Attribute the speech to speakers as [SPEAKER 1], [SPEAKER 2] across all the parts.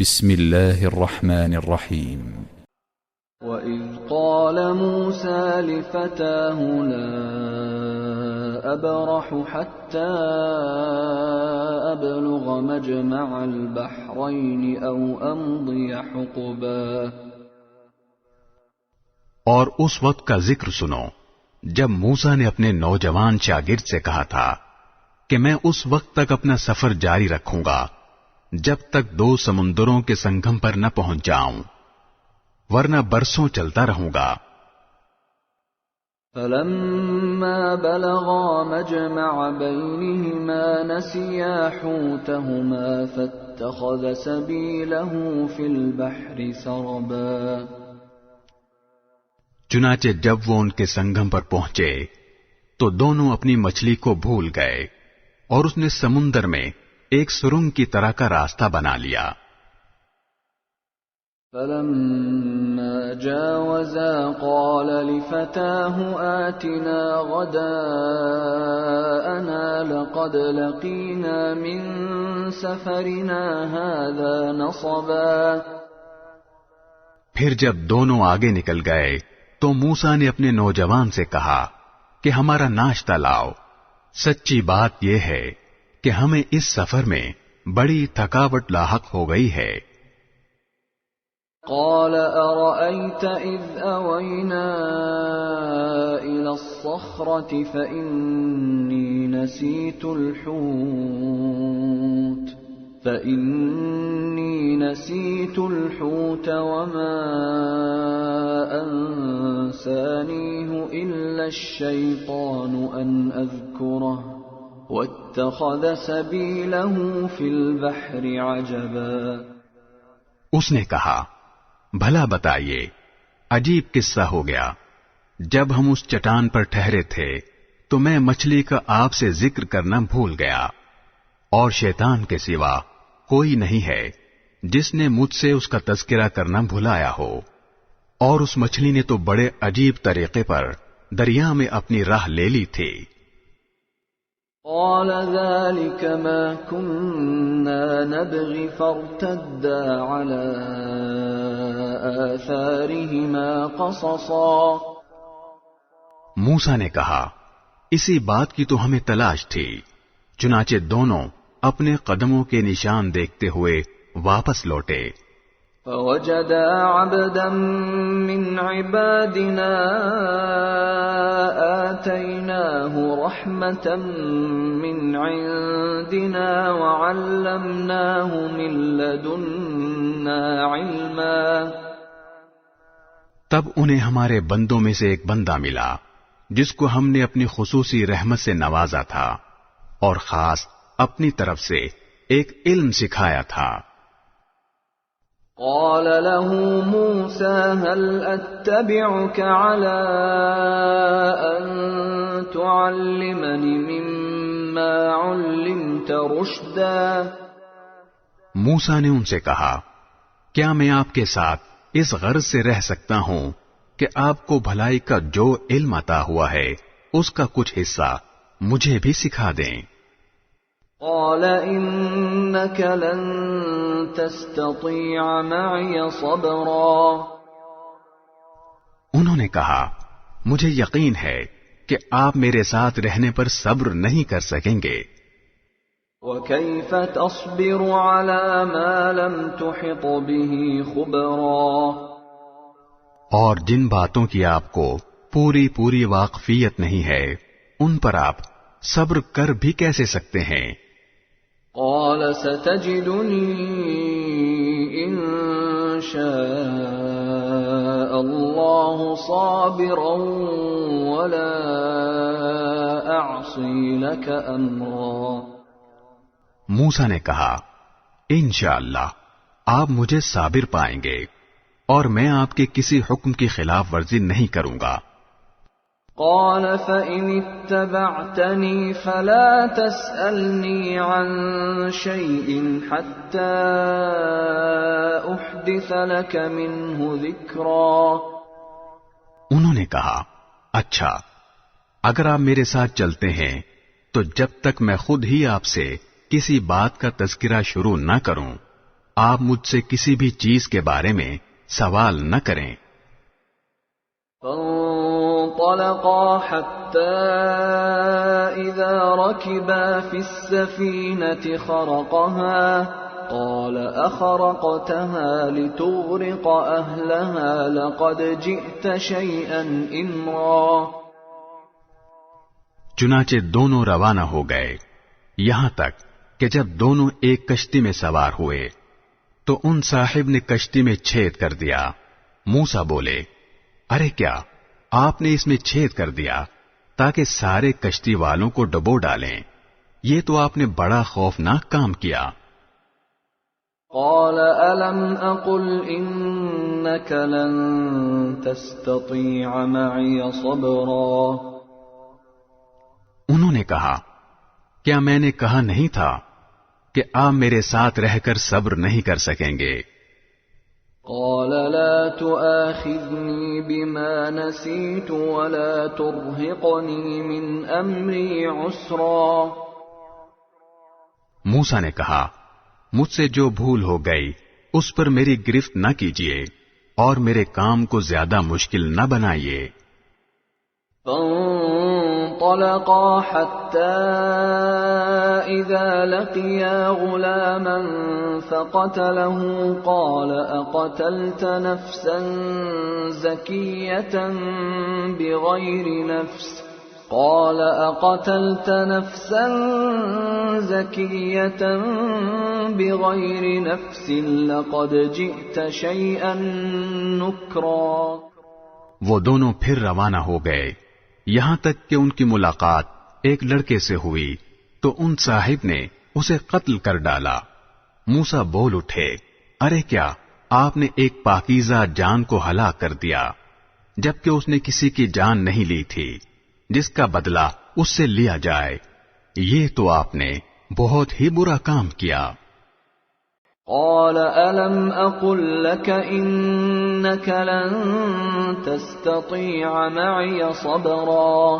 [SPEAKER 1] بسم الله الرحمن الرحيم.
[SPEAKER 2] وَإِذْ قَالَ مُوسَى لِفَتَاهُ لَا أَبْرَحُ حَتَّى أَبْلُغَ مَجْمَعَ الْبَحْرَيْنِ أَوْ أَمْضِيَ حُقُبًا۔
[SPEAKER 3] اور اس وقت کا ذکر سنو جب موسیٰ نے اپنے نوجوان شاگرد سے کہا تھا کہ میں اس وقت تک اپنا سفر جاری رکھوں گا جب تک دو سمندروں کے سنگم پر نہ پہنچ جاؤں، ورنہ برسوں چلتا رہوں گا۔
[SPEAKER 2] فَلَمَّا بَلَغَا مَجْمَعَ بَيْنِهِمَا نَسِيَا حُوتَهُمَا فَاتَّخَذَ سَبِيلَهُ فِي الْبَحْرِ سَرَبًا۔
[SPEAKER 3] چنانچہ جب وہ ان کے سنگم پر پہنچے تو دونوں اپنی مچھلی کو بھول گئے اور اس نے سمندر میں ایک سرنگ کی طرح کا راستہ بنا لیا۔
[SPEAKER 2] فَلَمَّا جَاوَزَا قَالَ لِفَتَاهُ آتِنَا غَدَاءَنَا لَقَدْ لَقِينَا مِنْ سَفَرِنَا هَذَا نَصَبًا۔
[SPEAKER 3] پھر جب دونوں آگے نکل گئے تو موسیٰ نے اپنے نوجوان سے کہا کہ ہمارا ناشتہ لاؤ، سچی بات یہ ہے کہ ہمیں اس سفر میں بڑی تھکاوٹ لاحق ہو گئی ہے۔
[SPEAKER 2] قال أرأيت إذ أوينا إلى الصخرة فإني نسيت الحوت وما أنسانيه إلا الشيطان أن أذكره واتخذ سبيله في البحر عجبا۔
[SPEAKER 3] اس نے کہا بھلا بتائیے عجیب قصہ ہو گیا، جب ہم اس چٹان پر ٹھہرے تھے تو میں مچھلی کا آپ سے ذکر کرنا بھول گیا، اور شیطان کے سوا کوئی نہیں ہے جس نے مجھ سے اس کا تذکرہ کرنا بھلایا ہو، اور اس مچھلی نے تو بڑے عجیب طریقے پر دریا میں اپنی راہ لے لی تھی۔
[SPEAKER 2] قال ذلك ما كنا نبغي فارتدا على آثارهما قصصا۔
[SPEAKER 3] موسیٰ نے کہا اسی بات کی تو ہمیں تلاش تھی، چنانچہ دونوں اپنے قدموں کے نشان دیکھتے ہوئے واپس لوٹے۔
[SPEAKER 2] فوجدا عبدا من عبادنا آتيناه رحمة من عندنا وعلمناه من لدنا علما۔
[SPEAKER 3] تب انہیں ہمارے بندوں میں سے ایک بندہ ملا جس کو ہم نے اپنی خصوصی رحمت سے نوازا تھا اور خاص اپنی طرف سے ایک علم سکھایا تھا۔
[SPEAKER 2] قال له موسى هل أتبعك على أن تعلمني مما علمت رشدا۔
[SPEAKER 3] موسیٰ نے ان سے کہا کیا میں آپ کے ساتھ اس غرض سے رہ سکتا ہوں کہ آپ کو بھلائی کا جو علم عطا ہوا ہے اس کا کچھ حصہ مجھے بھی سکھا دیں۔
[SPEAKER 2] قال إنك لن تستطيع معي صبرا۔
[SPEAKER 3] انہوں نے کہا مجھے یقین ہے کہ آپ میرے ساتھ رہنے پر صبر نہیں کر سکیں گے۔
[SPEAKER 2] وكيف تصبر على ما لم تحط به خبرا۔
[SPEAKER 3] اور جن باتوں کی آپ کو پوری واقفیت نہیں ہے ان پر آپ صبر کر بھی کیسے سکتے ہیں؟
[SPEAKER 2] قال ستجدني إن شاء الله صابرا ولا أعصي لك أمرا۔
[SPEAKER 3] موسیٰ نے کہا انشاءاللہ آپ مجھے صابر پائیں گے اور میں آپ کے کسی حکم کی خلاف ورزی نہیں کروں گا۔
[SPEAKER 2] قال فإن اتبعتني فلا تسألني عن شيء حتى أحدث لك منه ذكرا۔
[SPEAKER 3] انہوں نے کہا اچھا اگر آپ میرے ساتھ چلتے ہیں تو جب تک میں خود ہی آپ سے کسی بات کا تذکرہ شروع نہ کروں آپ مجھ سے کسی بھی چیز کے بارے میں سوال نہ کریں۔
[SPEAKER 2] فانطلقا حتى إذا ركبا في السفينة خرقها قال أخرقتها لتغرق أهلها لقد جئت شيئا إمرا۔
[SPEAKER 3] چنانچہ دونوں روانہ ہو گئے، یہاں تک کہ جب دونوں ایک کشتی میں سوار ہوئے تو ان صاحب نے کشتی میں چھید کر دیا۔ موسیٰ بولے، ارے کیا آپ نے اس میں چھید کر دیا تاکہ سارے کشتی والوں کو ڈبو ڈالیں؟ یہ تو آپ نے بڑا خوفناک کام کیا۔
[SPEAKER 2] قال ألم أقل إنك لن تستطيع معي صبرا۔
[SPEAKER 3] انہوں نے کہا، کیا میں نے کہا نہیں تھا کہ آپ میرے ساتھ رہ کر صبر نہیں کر سکیں گے؟
[SPEAKER 2] قال لا تؤاخذني بما نسيت ولا ترهقني من أمري عسرا۔
[SPEAKER 3] موسیٰ نے کہا، مجھ سے جو بھول ہو گئی اس پر میری گرفت نہ کیجیے اور میرے کام کو زیادہ مشکل نہ بنائیے۔
[SPEAKER 2] فانطلقا حتى إذا لقيا غلاما فقتله قال أقتلت نفسا زكية بغير نفس قال أقتلت نفسا زكية بغير نفس لقد جئت شيئا نكرا۔
[SPEAKER 3] وہ دونوں پھر روانہ ہو گئے، یہاں تک کہ ان کی ملاقات ایک لڑکے سے ہوئی تو ان صاحب نے اسے قتل کر ڈالا۔ موسیٰ بول اٹھے، ارے کیا آپ نے ایک پاکیزہ جان کو ہلاک کر دیا جبکہ اس نے کسی کی جان نہیں لی تھی جس کا بدلہ اس سے لیا جائے؟ یہ تو آپ نے بہت ہی برا کام کیا۔
[SPEAKER 2] قال ألم أقل لك إنك لن تستطيع معي صبرا۔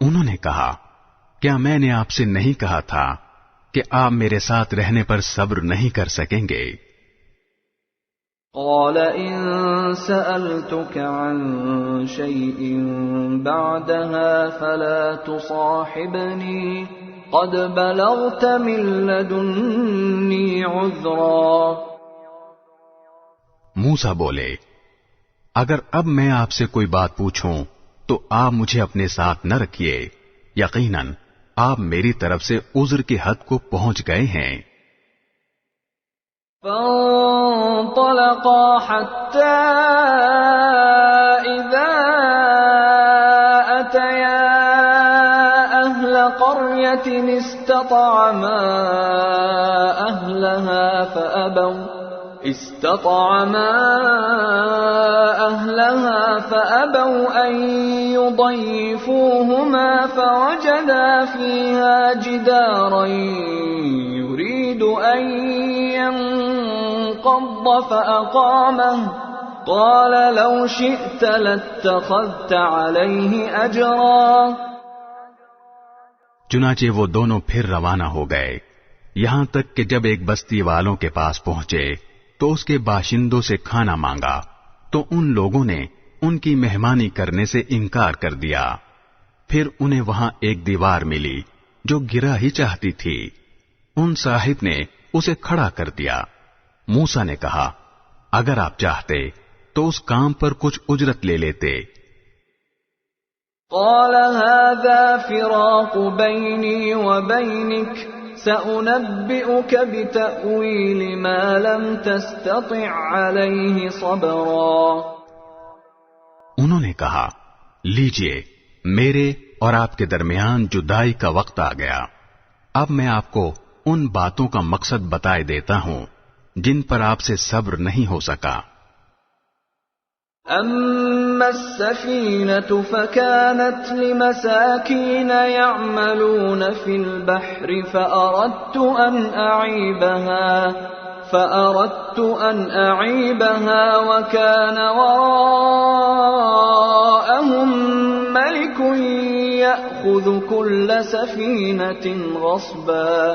[SPEAKER 3] انہوں نے کہا، کیا میں نے آپ سے نہیں کہا تھا کہ آپ میرے ساتھ رہنے پر صبر نہیں کر سکیں گے؟
[SPEAKER 2] قال إن سألتك عن شيء بعدها فلا تصاحبني قد بلغت من لدني عذرا۔
[SPEAKER 3] موسیٰ بولے، اگر اب میں آپ سے کوئی بات پوچھوں تو آپ مجھے اپنے ساتھ نہ رکھیے، یقیناً آپ میری طرف سے عذر کی حد کو پہنچ گئے ہیں۔
[SPEAKER 2] فانطلقا حتى إذا أتيا أهل قرية استطعما أهلها فأبوا أن يضيفوهما فوجدا فيها جدارا يريد أن ينقض فأقامه قال لو شئت لاتخذت عليه أجرا۔
[SPEAKER 3] چنانچہ وہ دونوں پھر روانہ ہو گئے، یہاں تک کہ جب ایک بستی والوں کے پاس پہنچے تو اس کے باشندوں سے کھانا مانگا تو ان لوگوں نے ان کی مہمانی کرنے سے انکار کر دیا۔ پھر انہیں وہاں ایک دیوار ملی جو گرا ہی چاہتی تھی، ان صاحب نے اسے کھڑا کر دیا۔ موسیٰ نے کہا، اگر آپ چاہتے تو اس کام پر کچھ اجرت لے لیتے۔
[SPEAKER 2] قال هذا فراق بيني وبينك سأنبئك بتأويل ما لم تستطع عليه صبرا۔
[SPEAKER 3] انہوں نے کہا، لیجئے، میرے اور آپ کے درمیان جدائی کا وقت آ گیا، اب میں آپ کو ان باتوں کا مقصد بتائے دیتا ہوں جن پر آپ سے صبر نہیں ہو سکا۔
[SPEAKER 2] أما السفينة فكانت لمساكين يعملون في البحر فأردت أن أعيبها وكان وراءهم ملك يأخذ كل سفينة غصبا۔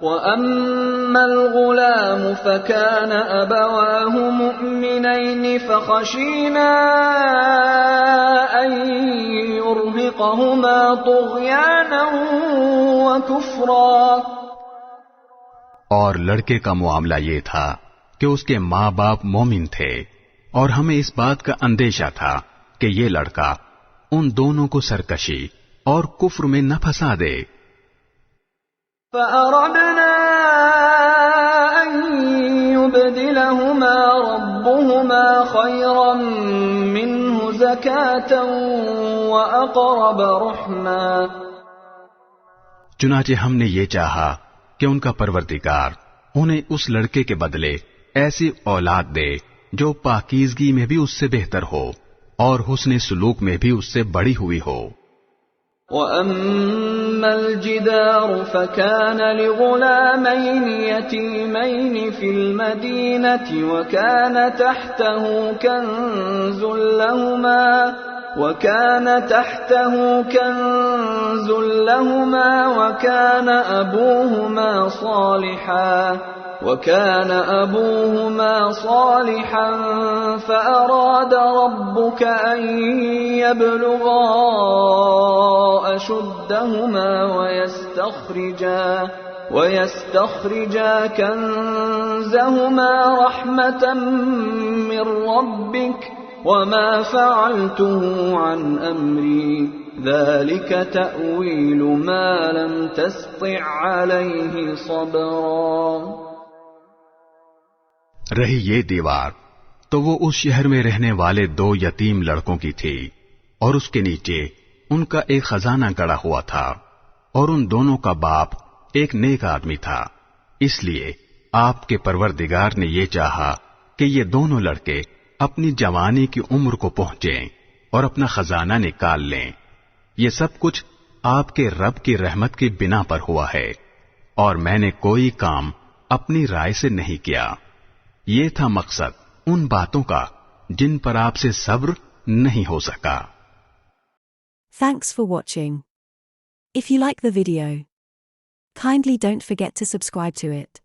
[SPEAKER 2] وَأَمَّا الْغُلَامُ فَكَانَ أَبَوَاهُ مُؤْمِنَيْنِ فَخَشِينَا أَن يُرْهِقَهُمَا طُغْيَانًا وَكُفْرًا۔
[SPEAKER 3] اور لڑکے کا معاملہ یہ تھا کہ اس کے ماں باپ مومن تھے، اور ہمیں اس بات کا اندیشہ تھا کہ یہ لڑکا ان دونوں کو سرکشی اور کفر میں نہ پھنسا دے۔
[SPEAKER 2] فَأَرَدْنَا أَن يُبْدِلَهُمَا رَبُّهُمَا خَيْرًا مِّنْهُ زَكَاةً وَأَقْرَبَ رُحْمًا۔
[SPEAKER 3] چنانچہ ہم نے یہ چاہا کہ ان کا پروردگار انہیں اس لڑکے کے بدلے ایسی اولاد دے جو پاکیزگی میں بھی اس سے بہتر ہو اور حسن سلوک میں بھی اس سے بڑی ہوئی ہو۔
[SPEAKER 2] وَأَمَّا الْجِدَارُ فَكَانَ لِغُلَامَيْنِ يَتِيمَيْنِ فِي الْمَدِينَةِ وَكَانَ تَحْتَهُ كَنْزٌ لَهُمَا وَكَانَ أَبُوهُمَا صَالِحًا فَأَرَادَ رَبُّكَ أَن يَبْلُغَا أَشُدَّهُمَا وَيَسْتَخْرِجَا كَنزَهُمَا رَحْمَةً مِّن رَّبِّكَ وَمَا فَعَلْتُهُ عَنْ أَمْرِي ذَلِكَ تَأْوِيلُ مَا لَمْ تَسْطِع عَلَيْهِ صَبْرًا۔
[SPEAKER 3] رہی یہ دیوار تو وہ اس شہر میں رہنے والے 2 یتیم لڑکوں کی تھی، اور اس کے نیچے ان کا ایک خزانہ گڑا ہوا تھا، اور ان دونوں کا باپ ایک نیک آدمی تھا۔ اس لیے آپ کے پروردگار نے یہ چاہا کہ یہ دونوں لڑکے اپنی جوانی کی عمر کو پہنچیں اور اپنا خزانہ نکال لیں۔ یہ سب کچھ آپ کے رب کی رحمت کی بنا پر ہوا ہے، اور میں نے کوئی کام اپنی رائے سے نہیں کیا۔ یہ تھا مقصد ان باتوں کا جن پر آپ سے صبر نہیں ہو سکا۔
[SPEAKER 4] Thanks for watching. If you like the video, kindly don't forget to subscribe to it.